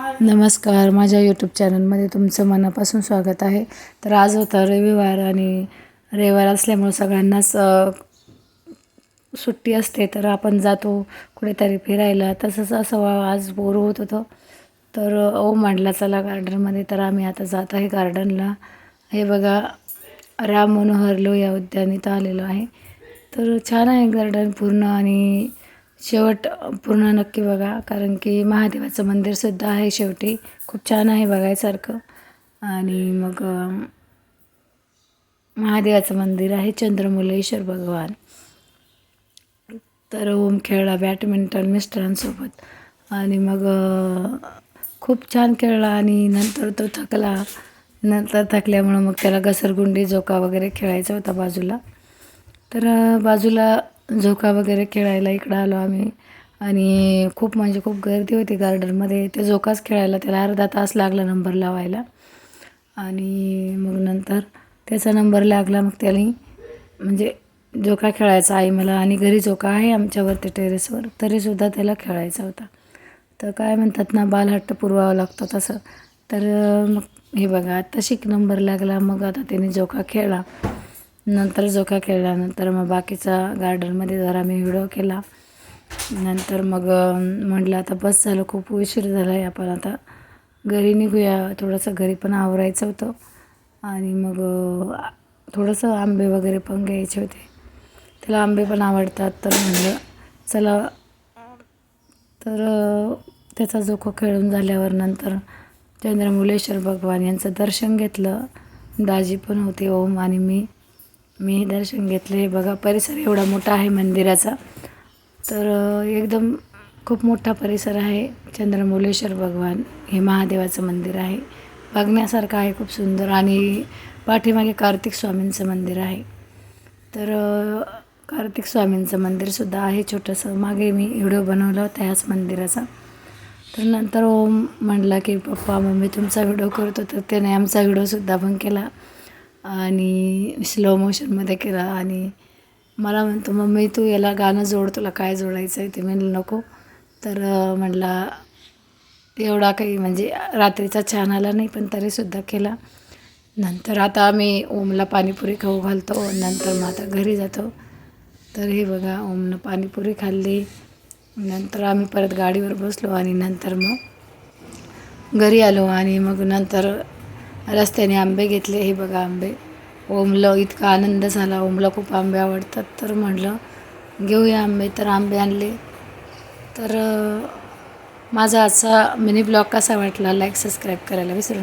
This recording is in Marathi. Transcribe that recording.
नमस्कार, माझ्या यूट्यूब चॅनलमध्ये तुमचं मनापासून स्वागत आहे. तर आज होता रविवार आणि रविवार असल्यामुळे सगळ्यांनाच सुट्टी असते, तर आपण जातो कुठेतरी फिरायला. तसंच असं आज बोर होत होतं, तर ओम म्हटला चला गार्डनमध्ये. तर आम्ही आता जात आहे गार्डनला. हे बघा, राम मनोहर लोहिया उद्यान इथं आलेलो आहे. तर छान आहे गार्डन पूर्ण आणि शेवट पूर्ण नक्की बघा, कारण की महादेवाचं मंदिरसुद्धा आहे शेवटी. खूप छान आहे बघायसारखं. आणि मग महादेवाचं मंदिर आहे, चंद्रमौलेश्वर भगवान. तर ओम खेळला बॅडमिंटन मिस्टरांसोबत आणि मग खूप छान खेळला आणि नंतर तो थकला. नंतर थकल्यामुळं मग त्याला घसरगुंडी झोका वगैरे खेळायचा होता बाजूला. तर बाजूला झोका वगैरे खेळायला इकडं आलो आम्ही. आणि खूप म्हणजे खूप गर्दी होती गार्डनमध्ये. ते झोकाच खेळायला त्याला अर्धा तास लागला नंबर लावायला. आणि मग नंतर त्याचा नंबर लागला. मग त्याने म्हणजे झोका खेळायचा आई मला, आणि घरी झोका आहे आमच्यावरती टेरेसवर, तरीसुद्धा त्याला खेळायचा होता. तर काय म्हणतात ना, बालहट्ट पुरवावा लागतो तसं. तर मग हे बघा, तशी नंबर लागला. मग आता त्याने झोका खेळला. नंतर झोका खेळल्यानंतर मग बाकीचा गार्डनमध्ये जरा मी व्हिडिओ केला. नंतर मग म्हटलं आता बस झालं, खूप उशीर झाला आहे, आपण आता घरी निघूया. थोडंसं घरी पण आवरायचं होतं आणि मग थोडंसं आंबे वगैरे पण घ्यायचे होते. त्याला आंबे पण आवडतात, तर म्हणलं चला. तर त्याचा झोका खेळून झाल्यावर नंतर चंद्रमौलेश्वर भगवान यांचं दर्शन घेतलं. दाजी पण होते, ओम आणि मी दर्शन घेतले. बघा, परिसर एवढा मोठा आहे मंदिराचा. तर एकदम खूप मोठा परिसर आहे. चंद्रमौलेश्वर भगवान हे महादेवाचं मंदिर आहे, बघण्यासारखं आहे, खूप सुंदर. आणि पाठीमागे कार्तिक स्वामींचं मंदिर आहे. तर कार्तिक स्वामींचं मंदिरसुद्धा आहे छोटंसं. मागे मी व्हिडिओ बनवला होता ह्याच मंदिराचा. तर नंतर ओम म्हणला की पप्पा मम्मी तुमचा व्हिडिओ करतो, तर त्याने आमचा व्हिडिओसुद्धा पण केला आणि स्लो मोशनमध्ये केला. आणि मला म्हणतो मम्मी तू याला गाणं जोड, तुला काय जोडायचं आहे ते. म्हणलं नको. तर म्हणला एवढा काही म्हणजे रात्रीचा छान आला नाही, पण तरीसुद्धा केला. नंतर आता आम्ही ओमला पाणीपुरी खाऊ घालतो, नंतर मग आता घरी जातो. तर हे बघा, ओमनं पाणीपुरी खाल्ली. नंतर आम्ही परत गाडीवर बसलो आणि नंतर मग घरी आलो. आणि मग नंतर रस्त्याने आंबे घेतले. हे बघा आंबे. ओमला इतका आनंद झाला, ओमला खूप आंबे आवडतात. तर म्हटलं घेऊया आंबे, तर आंबे आणले. तर माझा आजचा मिनी ब्लॉग कसा वाटला, लाईक सबस्क्राईब करायला विसरू